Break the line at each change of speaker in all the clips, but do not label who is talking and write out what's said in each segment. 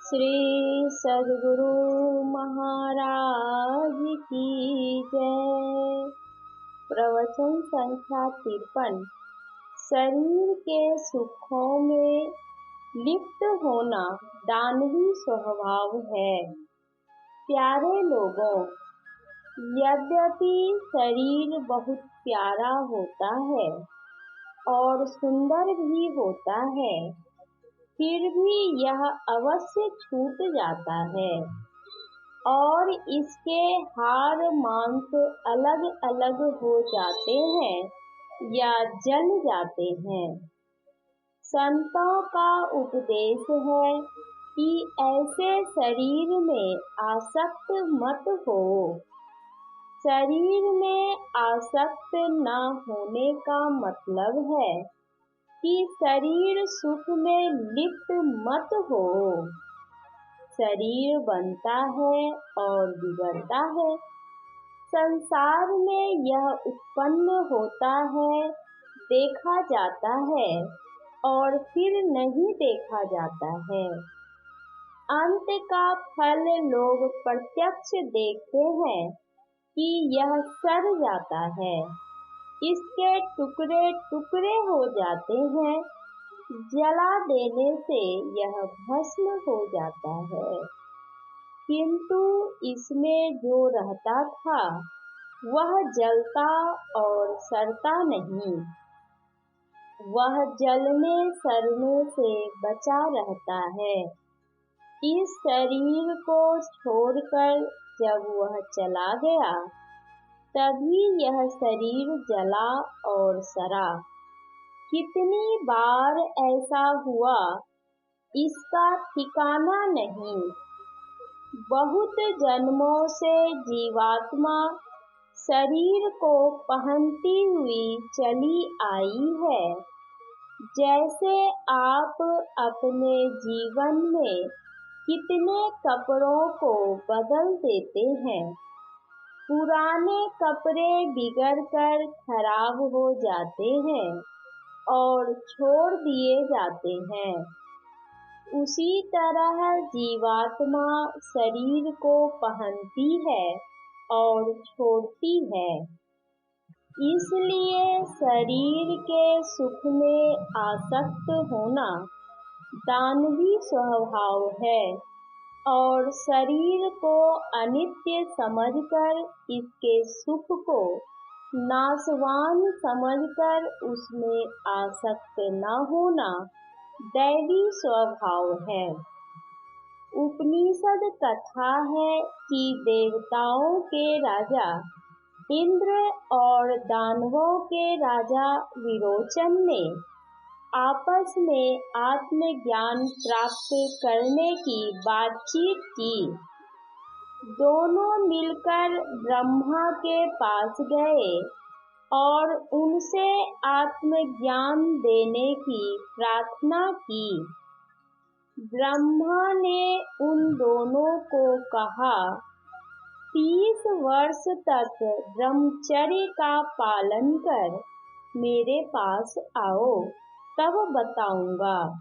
श्री सद्गुरु महाराज की जय। प्रवचन संख्या 53। शरीर के सुखों में लिप्त होना दानवी स्वभाव है। प्यारे लोगों, यद्यपि शरीर बहुत प्यारा होता है और सुंदर भी होता है, फिर भी यह अवश्य छूट जाता है और इसके हाड़ मांस अलग अलग हो जाते हैं या जल जाते हैं। संतों का उपदेश है कि ऐसे शरीर में आसक्त मत हो। शरीर में आसक्त न होने का मतलब है कि शरीर सुख में लिप्त मत हो। शरीर बनता है और बिगड़ता है। संसार में यह उत्पन्न होता है, देखा जाता है और फिर नहीं देखा जाता है। अंत का फल लोग प्रत्यक्ष देखते हैं कि यह सड़ जाता है, इसके टुकड़े टुकड़े हो जाते हैं। जला देने से यह भस्म हो जाता है, किंतु इसमें जो रहता था वह जलता और सड़ता नहीं। वह जलने सड़ने से बचा रहता है। इस शरीर को छोड़कर जब वह चला गया, तभी यह शरीर जला और सड़ा। कितनी बार ऐसा हुआ, इसका ठिकाना नहीं। बहुत जन्मों से जीवात्मा शरीर को पहनती हुई चली आई है। जैसे आप अपने जीवन में कितने कपड़ों को बदल देते हैं। पुराने कपड़े बिगड़कर खराब हो जाते हैं और छोड़ दिए जाते हैं। उसी तरह जीवात्मा शरीर को पहनती है और छोड़ती है। इसलिए शरीर के सुख में आसक्त होना दानवी स्वभाव है और शरीर को अनित्य समझकर इसके सुख को नाशवान समझकर उसमें आसक्त न होना दैवी स्वभाव है। उपनिषद कथा है कि देवताओं के राजा इंद्र और दानवों के राजा विरोचन ने आपस में आत्मज्ञान प्राप्त करने की बातचीत की। दोनों मिलकर ब्रह्मा के पास गए और उनसे आत्मज्ञान देने की प्रार्थना की। ब्रह्मा ने उन दोनों को कहा, 30 वर्ष तक ब्रह्मचर्य का पालन कर मेरे पास आओ, तब बताऊंगा।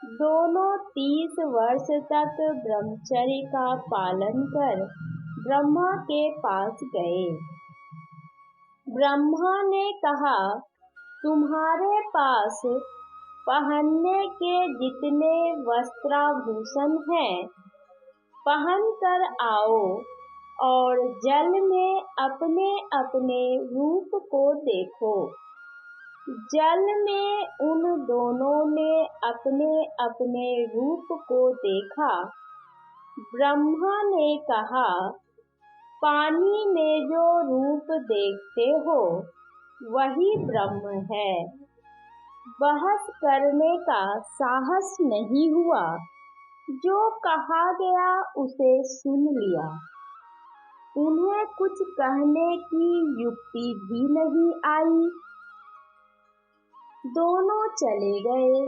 दोनों 30 वर्ष तक ब्रह्मचर्य का पालन कर ब्रह्मा के पास गए। ब्रह्मा ने कहा, तुम्हारे पास पहनने के जितने वस्त्राभूषण हैं, पहन कर आओ और जल में अपने अपने रूप को देखो। जल में उन दोनों ने अपने अपने रूप को देखा। ब्रह्मा ने कहा, पानी में जो रूप देखते हो वही ब्रह्म है। बहस करने का साहस नहीं हुआ। जो कहा गया उसे सुन लिया। उन्हें कुछ कहने की युक्ति भी नहीं आई। दोनों चले गए।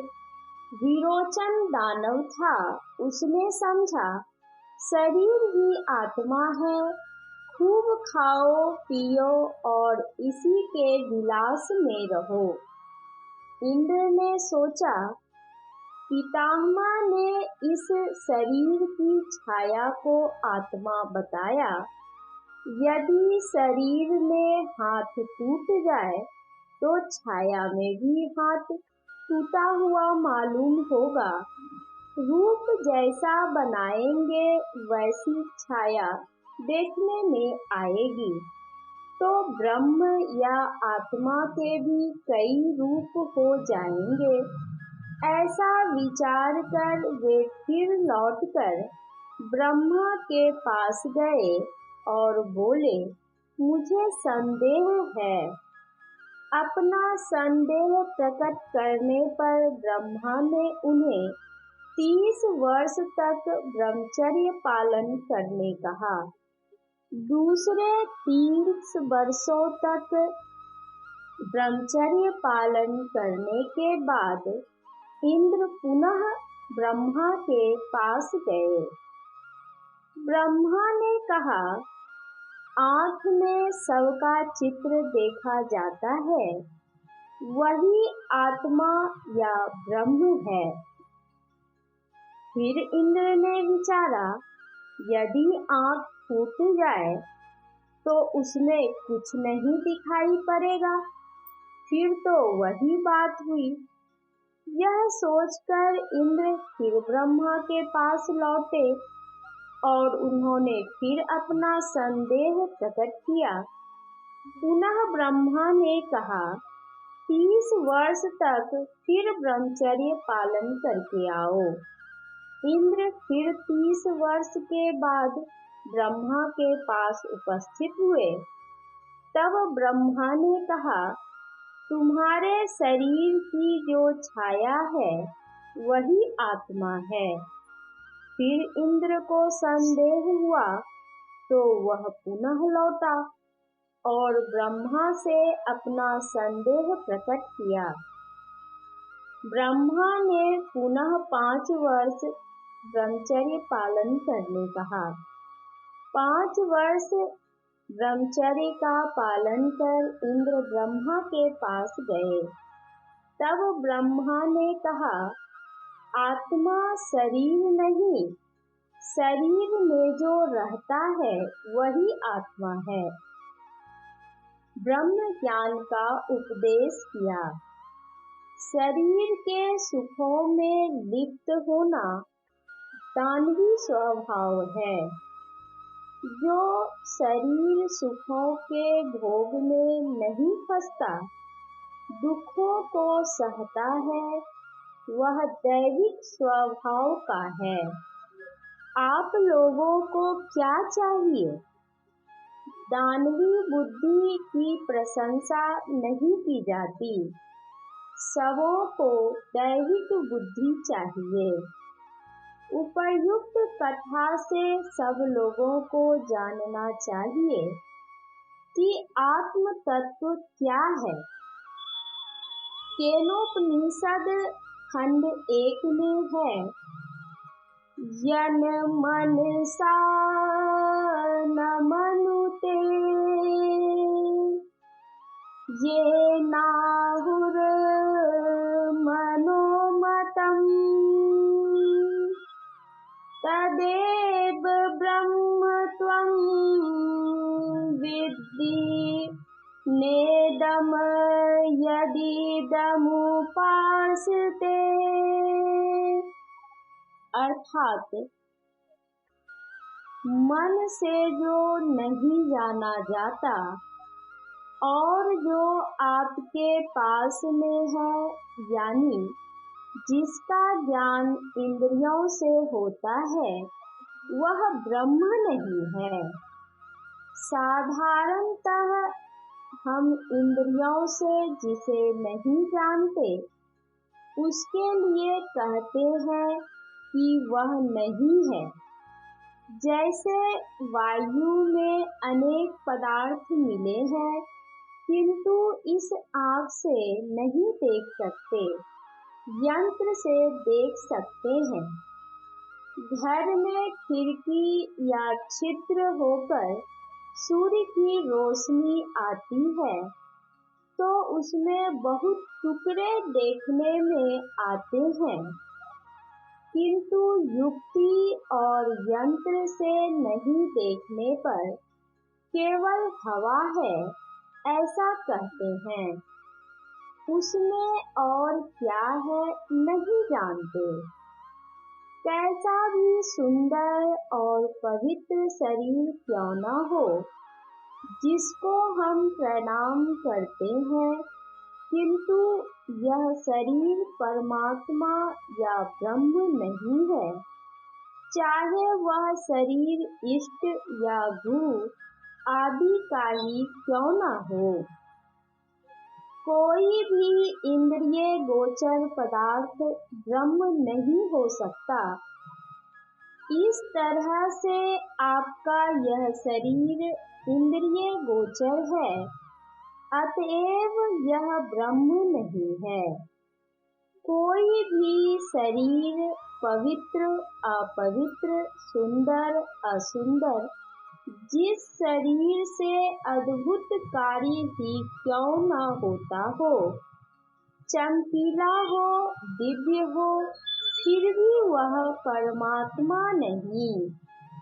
विरोचन दानव था। उसने समझा शरीर ही आत्मा है, खूब खाओ पियो और इसी के विलास में रहो। इंद्र ने सोचा, पितामह ने इस शरीर की छाया को आत्मा बताया। यदि शरीर में हाथ टूट जाए तो छाया में भी हाथ टूटा हुआ मालूम होगा। रूप जैसा बनाएंगे वैसी छाया देखने में आएगी। तो ब्रह्म या आत्मा के भी कई रूप हो जाएंगे। ऐसा विचार कर वे फिर लौटकर ब्रह्मा के पास गए और बोले, मुझे संदेह है। अपना संदेह प्रकट करने पर ब्रह्मा ने उन्हें 30 वर्ष तक ब्रह्मचर्य पालन करने कहा। दूसरे 30 वर्षों तक ब्रह्मचर्य पालन करने के बाद इंद्र पुनः ब्रह्मा के पास गए। ब्रह्मा ने कहा, आँख में सबका चित्र देखा जाता है, वही आत्मा या ब्रह्म है। फिर इंद्र ने विचारा, यदि आँख फूट जाए तो उसमें कुछ नहीं दिखाई पड़ेगा, फिर तो वही बात हुई। यह सोचकर इंद्र फिर ब्रह्मा के पास लौटे और उन्होंने फिर अपना संदेह प्रकट किया। पुनः ब्रह्मा ने कहा, 30 वर्ष तक फिर ब्रह्मचर्य पालन करके आओ। इंद्र फिर 30 वर्ष के बाद ब्रह्मा के पास उपस्थित हुए। तब ब्रह्मा ने कहा, तुम्हारे शरीर की जो छाया है वही आत्मा है। फिर इंद्र को संदेह हुआ तो वह पुनः लौटा और ब्रह्मा से अपना संदेह प्रकट किया। ब्रह्मा ने पुनः 5 वर्ष ब्रह्मचर्य पालन करने कहा। 5 वर्ष ब्रह्मचर्य का पालन कर इंद्र ब्रह्मा के पास गए। तब ब्रह्मा ने कहा, आत्मा शरीर नहीं, शरीर में जो रहता है वही आत्मा है। ब्रह्म ज्ञान का उपदेश किया। शरीर के सुखों में लिप्त होना दानवी स्वभाव है। जो शरीर सुखों के भोग में नहीं फंसता, दुखों को सहता है, वह दैविक स्वभाव का है। आप लोगों को क्या चाहिए? दानवी बुद्धि की प्रशंसा नहीं की जाती। सबों को दैविक बुद्धि चाहिए। उपर्युक्त कथा से सब लोगों को जानना चाहिए कि आत्म तत्व क्या है। केनोपनिषद खंड 1 में है, यन मनसा न मनुते ये नाहुर मनोमतम् तदेव ब्रह्म त्वं विद्धि नेदम यदिदमुपासते। अर्थात मन से जो नहीं जाना जाता और जो आपके पास में है, यानी जिसका ज्ञान इंद्रियों से होता है, वह ब्रह्म नहीं है। साधारणतः हम इंद्रियों से जिसे नहीं जानते उसके लिए कहते हैं कि वह नहीं है। जैसे वायु में अनेक पदार्थ मिले हैं किंतु इस आँख से नहीं देख सकते, यंत्र से देख सकते हैं। घर में खिड़की या छिद्र होकर सूर्य की रोशनी आती है तो उसमें बहुत टुकड़े देखने में आते हैं। किंतु युक्ति और यंत्र से नहीं देखने पर केवल हवा है ऐसा कहते हैं। उसमें और क्या है नहीं जानते। कैसा भी सुंदर और पवित्र शरीर क्यों न हो, जिसको हम प्रणाम करते हैं, किंतु यह शरीर परमात्मा या ब्रह्म नहीं है। चाहे वह शरीर इष्ट या गुरु आदि का ही क्यों न हो। कोई भी इंद्रिय गोचर पदार्थ ब्रह्म नहीं हो सकता। इस तरह से आपका यह शरीर इंद्रिय गोचर है, अतएव यह ब्रह्म नहीं है। कोई भी शरीर पवित्र अपवित्र सुंदर असुंदर जिस शरीर से अद्भुत कार्य ही क्यों न होता हो, चमकीला हो दिव्य हो, फिर भी वह परमात्मा नहीं,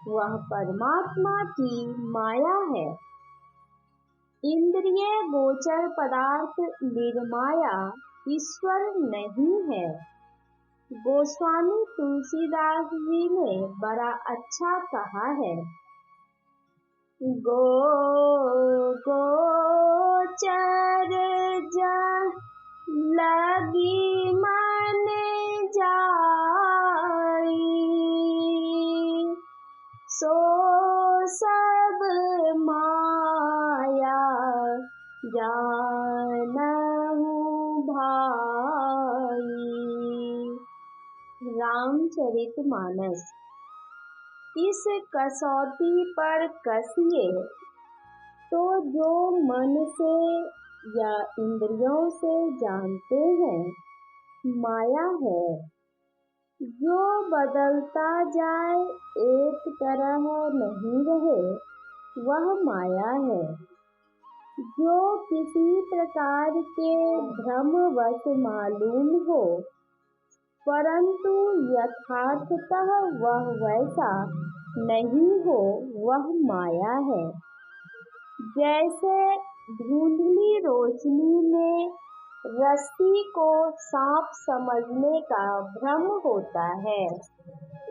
वह परमात्मा की माया है। इंद्रिय गोचर पदार्थ निर्माया ईश्वर नहीं है। गोस्वामी तुलसीदास जी ने बड़ा अच्छा कहा है, गोचर जहाँ लगी मन जाई, सो सब माया जानहु भाई। रामचरितमानस। इस कसौटी पर कसिए तो जो मन से या इंद्रियों से जानते हैं माया है। जो बदलता जाए एक तरह नहीं रहे वह माया है। जो किसी प्रकार के भ्रमवश मालूम हो परंतु यथार्थतः वह वैसा नहीं हो वह माया है। जैसे धुंधली रोशनी में रस्सी को सांप समझने का भ्रम होता है,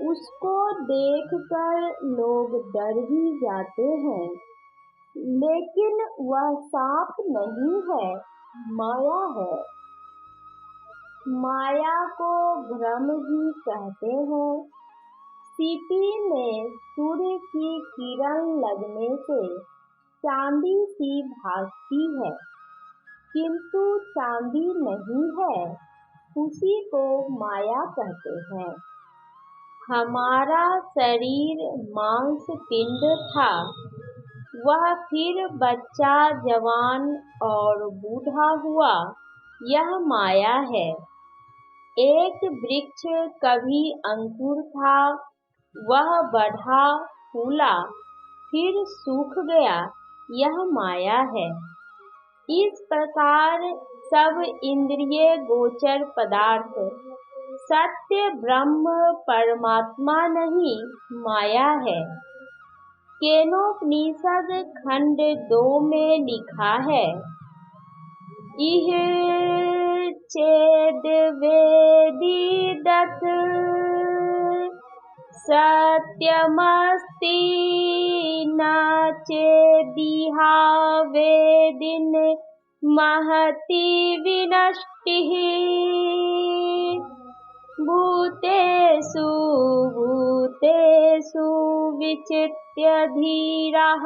उसको देखकर लोग डर भी जाते हैं, लेकिन वह सांप नहीं है, माया है। माया को भ्रम ही कहते हैं। सीटी में सूर्य की किरण लगने से चांदी सी भासती है, किंतु चांदी नहीं है, उसी को माया कहते हैं। हमारा शरीर मांस पिंड था, वह फिर बच्चा जवान और बूढ़ा हुआ, यह माया है। एक वृक्ष कभी अंकुर था, वह बढ़ा फूला फिर सूख गया, यह माया है। इस प्रकार सब इंद्रिय गोचर पदार्थ सत्य ब्रह्म परमात्मा नहीं माया है। केनोपनिषद खंड 2 में लिखा है, इह चेद वेदिदत सत्यमस्ति न चेदिहा वेदिन महति विनष्टिः भूतेषु भूतेषु विचित्य धीराः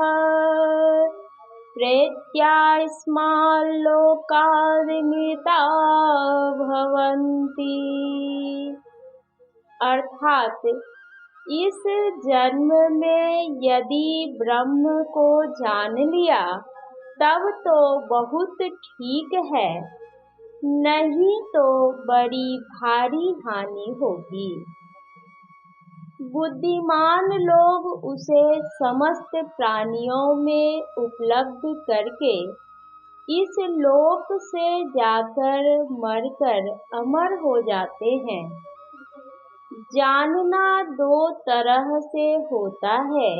प्रेत्यास्माल्लोकान्विता भवन्ति। अर्थात इस जन्म में यदि ब्रह्म को जान लिया तब तो बहुत ठीक है, नहीं तो बड़ी भारी हानि होगी। बुद्धिमान लोग उसे समस्त प्राणियों में उपलब्ध करके इस लोक से जाकर मरकर अमर हो जाते हैं। जानना दो तरह से होता है।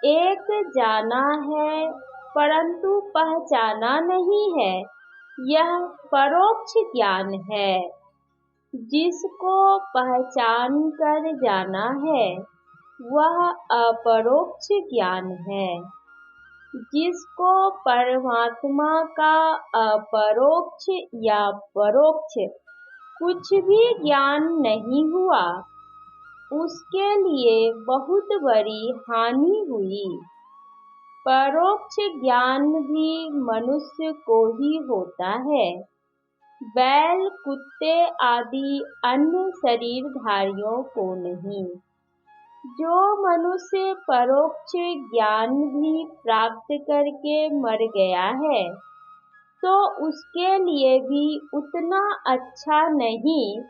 एक जाना है परंतु पहचाना नहीं है, यह परोक्ष ज्ञान है। जिसको पहचान कर जाना है वह अपरोक्ष ज्ञान है। जिसको परमात्मा का अपरोक्ष या परोक्ष कुछ भी ज्ञान नहीं हुआ, उसके लिए बहुत बड़ी हानि हुई। परोक्ष ज्ञान भी मनुष्य को ही होता है, बैल, कुत्ते आदि अन्य शरीरधारियों को नहीं। जो मनुष्य परोक्ष ज्ञान भी प्राप्त करके मर गया है, तो उसके लिए भी उतना अच्छा नहीं,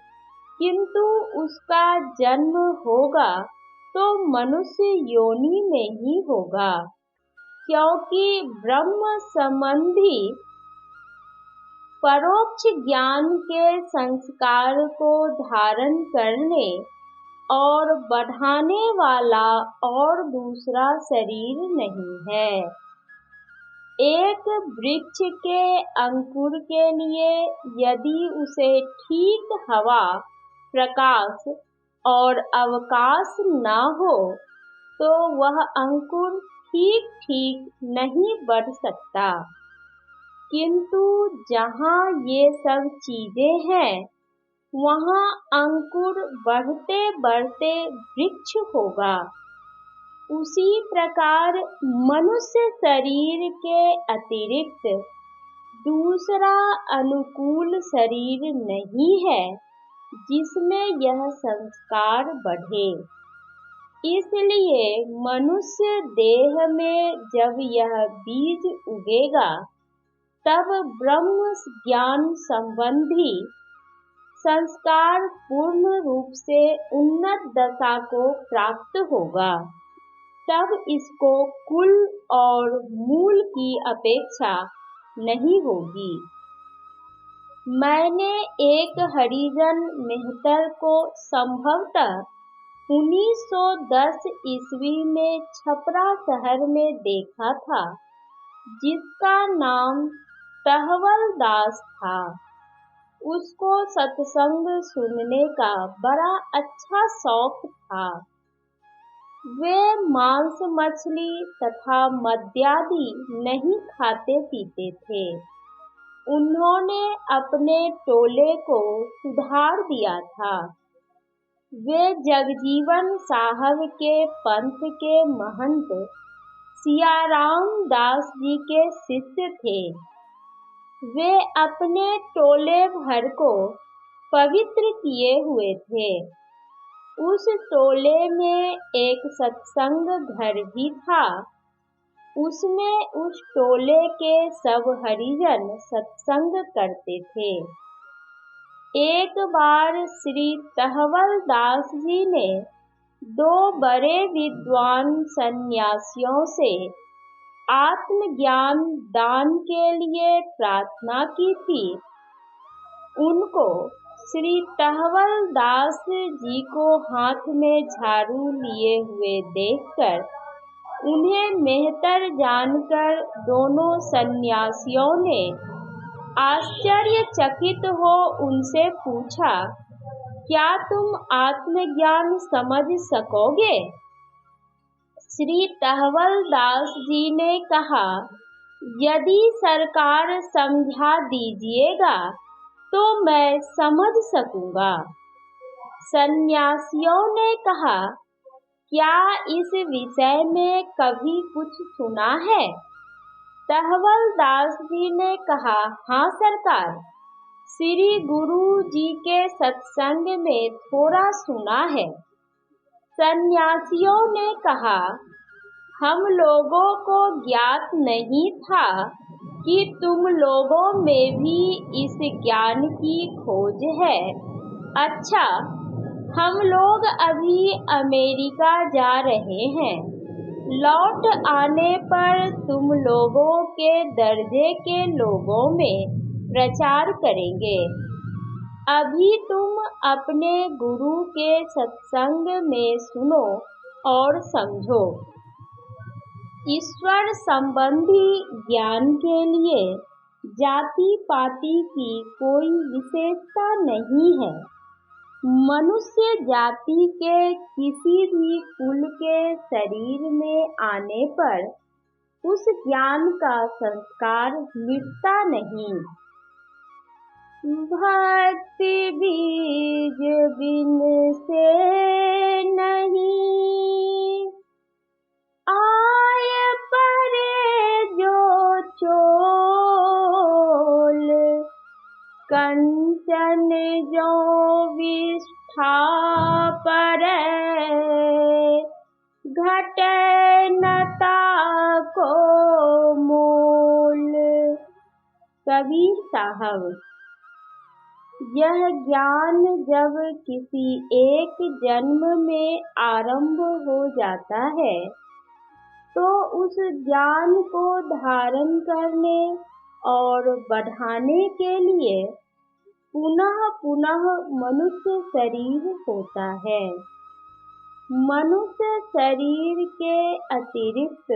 किंतु उसका जन्म होगा तो मनुष्य योनि में ही होगा, क्योंकि ब्रह्म संबंधी परोक्ष ज्ञान के संस्कार को धारण करने और बढ़ाने वाला और दूसरा शरीर नहीं है। एक वृक्ष के अंकुर के लिए यदि उसे ठीक हवा, प्रकाश और अवकाश न हो तो वह अंकुर ठीक ठीक नहीं बढ़ सकता, किंतु जहाँ ये सब चीजें हैं वहाँ अंकुर बढ़ते बढ़ते वृक्ष होगा। उसी प्रकार मनुष्य शरीर के अतिरिक्त दूसरा अनुकूल शरीर नहीं है जिसमें यह संस्कार बढ़े। इसलिए मनुष्य देह में जब यह बीज उगेगा तब ब्रह्म ज्ञान संबंधी संस्कार पूर्ण रूप से उन्नत दशा को प्राप्त होगा। तब इसको कुल और मूल की अपेक्षा नहीं होगी। मैंने एक हरिजन मेहतर को संभवतः 1910 ईस्वी में छपरा शहर में देखा था, जिसका नाम तहवल दास था। उसको सत्संग सुनने का बड़ा अच्छा शौक था। वे मांस, मछली तथा मद्यादि नहीं खाते पीते थे। उन्होंने अपने टोले को सुधार दिया था। वे जगजीवन साहब के पंथ के महंत सियाराम दास जी के शिष्य थे। वे अपने टोले भर को पवित्र किए हुए थे। उस टोले में एक सत्संग घर भी था। उसमें उस टोले के सब हरिजन सत्संग करते थे। एक बार श्री तहवल दास जी ने 2 बड़े विद्वान सन्यासियों से आत्मज्ञान दान के लिए प्रार्थना की थी। उनको श्री तहवल दास जी को हाथ में झाड़ू लिए हुए देखकर उन्हें मेहतर जानकर दोनों सन्यासियों ने आश्चर्यचकित हो उनसे पूछा, क्या तुम आत्मज्ञान समझ सकोगे? श्री तहवल दास जी ने कहा, यदि सरकार समझा दीजिएगा तो मैं समझ सकूंगा। सन्यासियों ने कहा, क्या इस विषय में कभी कुछ सुना है? तहवल दास जी ने कहा, हाँ सरकार, श्री गुरु जी के सत्संग में थोड़ा सुना है। सन्यासियों ने कहा, हम लोगों को ज्ञात नहीं था कि तुम लोगों में भी इस ज्ञान की खोज है। अच्छा, हम लोग अभी अमेरिका जा रहे हैं। लौट आने पर तुम लोगों के दर्जे के लोगों में प्रचार करेंगे। अभी तुम अपने गुरु के सत्संग में सुनो और समझो। ईश्वर संबंधी ज्ञान के लिए जाति पाति की कोई विशेषता नहीं है। मनुष्य जाति के किसी भी कुल के शरीर में आने पर उस ज्ञान का संस्कार मिटता नहीं। भक्ति बीज बिन से नहीं, आय परे जो चोल, कंचन जो विष्ठा परै, घटे नता को मोल। कबीर साहब। यह ज्ञान जब किसी एक जन्म में आरंभ हो जाता है तो उस ज्ञान को धारण करने और बढ़ाने के लिए पुनः पुनः मनुष्य शरीर होता है। मनुष्य शरीर के अतिरिक्त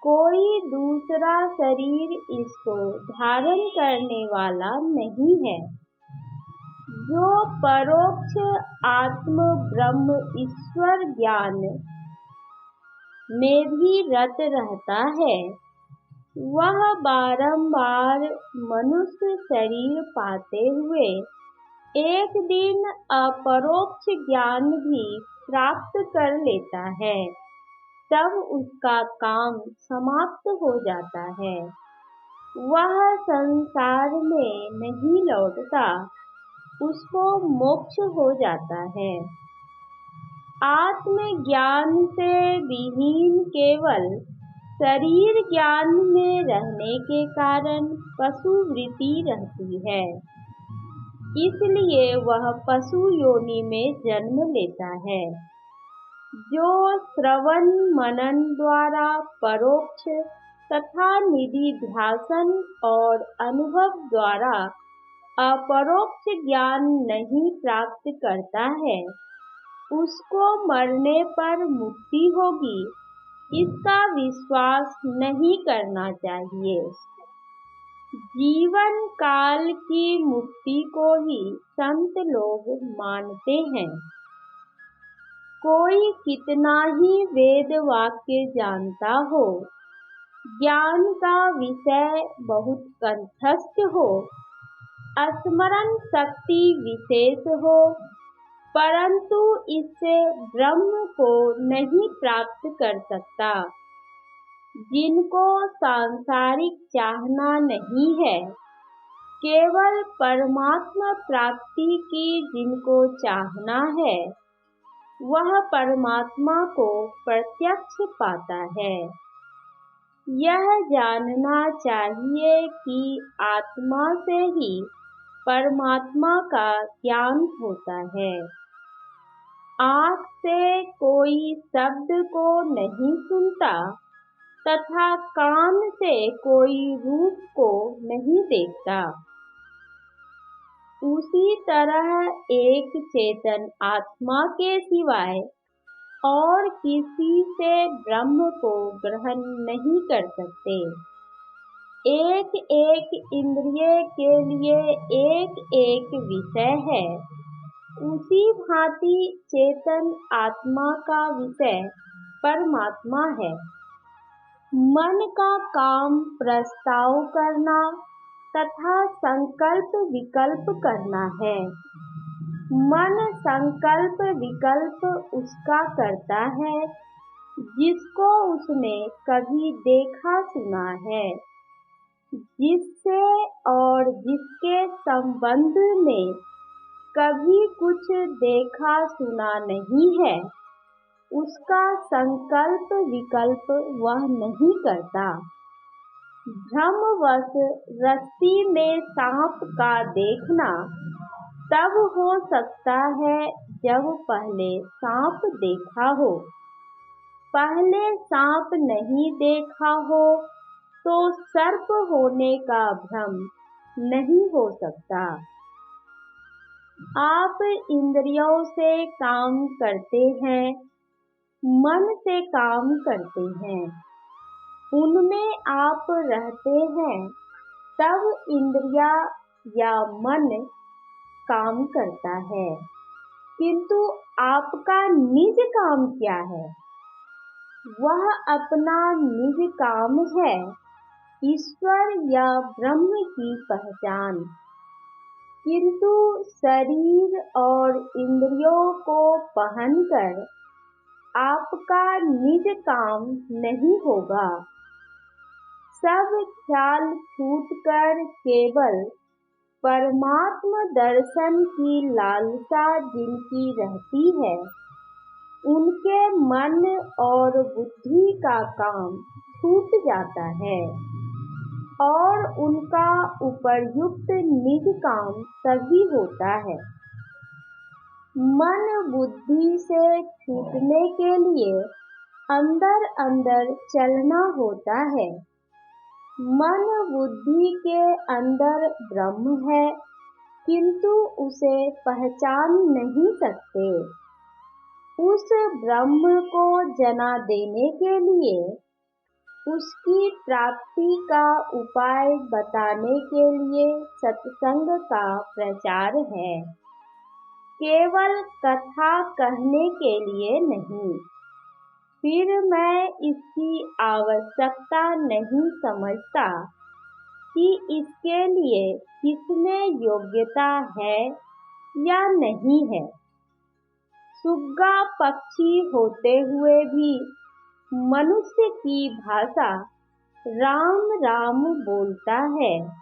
कोई दूसरा शरीर इसको धारण करने वाला नहीं है। जो परोक्ष आत्म ब्रह्म ईश्वर ज्ञान में भी रत रहता है, वह बारंबार मनुष्य शरीर पाते हुए एक दिन अपरोक्ष ज्ञान भी प्राप्त कर लेता है। तब उसका काम समाप्त हो जाता है। वह संसार में नहीं लौटता, उसको मोक्ष हो जाता है। आत्मज्ञान से विहीन केवल शरीर ज्ञान में रहने के कारण पशु वृत्ति रहती है, इसलिए वह पशु योनि में जन्म लेता है। जो श्रवण मनन द्वारा परोक्ष तथा निधिध्यासन और अनुभव द्वारा अपरोक्ष ज्ञान नहीं प्राप्त करता है, उसको मरने पर मुक्ति होगी, इसका विश्वास नहीं करना चाहिए। जीवन काल की मुक्ति को ही संत लोग मानते हैं। कोई कितना ही वेद वाक्य जानता हो, ज्ञान का विषय बहुत कंठस्थ हो, स्मरण शक्ति विशेष हो, परंतु इससे ब्रह्म को नहीं प्राप्त कर सकता। जिनको सांसारिक चाहना नहीं है, केवल परमात्मा प्राप्ति की जिनको चाहना है, वह परमात्मा को प्रत्यक्ष पाता है। यह जानना चाहिए कि आत्मा से ही परमात्मा का ज्ञान होता है। आँख से कोई शब्द को नहीं सुनता तथा कान से कोई रूप को नहीं देखता। उसी तरह एक चेतन आत्मा के सिवाय और किसी से ब्रह्म को ग्रहण नहीं कर सकते। एक एक इंद्रिय के लिए एक एक विषय है, उसी भांति चेतन आत्मा का विषय परमात्मा है। मन का काम प्रस्ताव करना तथा संकल्प विकल्प करना है। मन संकल्प विकल्प उसका करता है जिसको उसने कभी देखा सुना है। जिससे और जिसके संबंध में कभी कुछ देखा सुना नहीं है, उसका संकल्प विकल्प वह नहीं करता। भ्रमवश रस्सी में सांप का देखना तब हो सकता है जब पहले सांप देखा हो। पहले सांप नहीं देखा हो तो सर्प होने का भ्रम नहीं हो सकता। आप इंद्रियों से काम करते हैं, मन से काम करते हैं, उनमें आप रहते हैं, तब इंद्रिया या मन काम करता है। किंतु आपका निज काम क्या है? वह अपना निज काम है ईश्वर या ब्रह्म की पहचान। किंतु शरीर और इंद्रियों को पहनकर आपका निज काम नहीं होगा। सब ख्याल छूटकर केवल परमात्म दर्शन की लालसा जिनकी रहती है, उनके मन और बुद्धि का काम छूट जाता है और उनका उपर्युक्त निज काम तभी होता है। मन बुद्धि से छूटने के लिए अंदर अंदर चलना होता है। मन बुद्धि के अंदर ब्रह्म है, किंतु उसे पहचान नहीं सकते। उस ब्रह्म को जना देने के लिए उसकी प्राप्ति का उपाय बताने के लिए सत्संग का प्रचार है, केवल कथा कहने के लिए नहीं। फिर मैं इसकी आवश्यकता नहीं समझता कि इसके लिए किसमें योग्यता है या नहीं है। सुग्गा पक्षी होते हुए भी मनुष्य की भाषा राम राम बोलता है।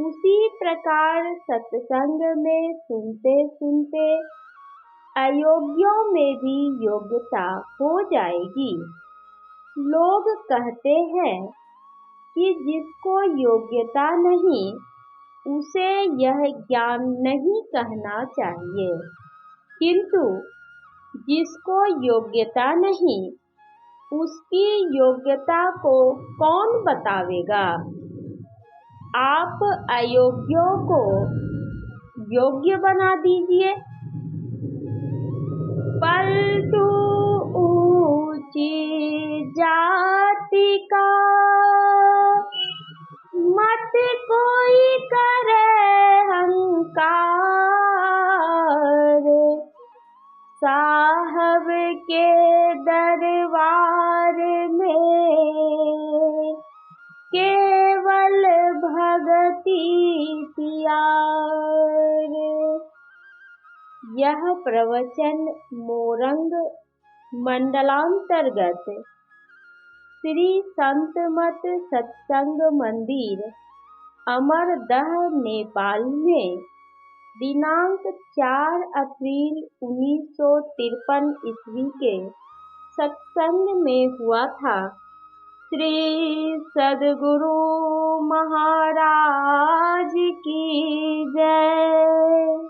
उसी प्रकार सत्संग में सुनते सुनते अयोग्यों में भी योग्यता हो जाएगी। लोग कहते हैं कि जिसको योग्यता नहीं उसे यह ज्ञान नहीं कहना चाहिए, किंतु जिसको योग्यता नहीं उसकी योग्यता को कौन बतावेगा। आप अयोग्यों को योग्य बना दीजिए। पलटू ऊंची जाति का मत कोई करे हंकार। साहब के दरबार में केवल भगति प्यार। यह प्रवचन मोरंग मंडलांतर्गत श्री संत मत सत्संग मंदिर अमरदह नेपाल में दिनांक 4 अप्रैल 1953 ईस्वी के सत्संग में हुआ था। श्री सद्गुरु महाराज की जय।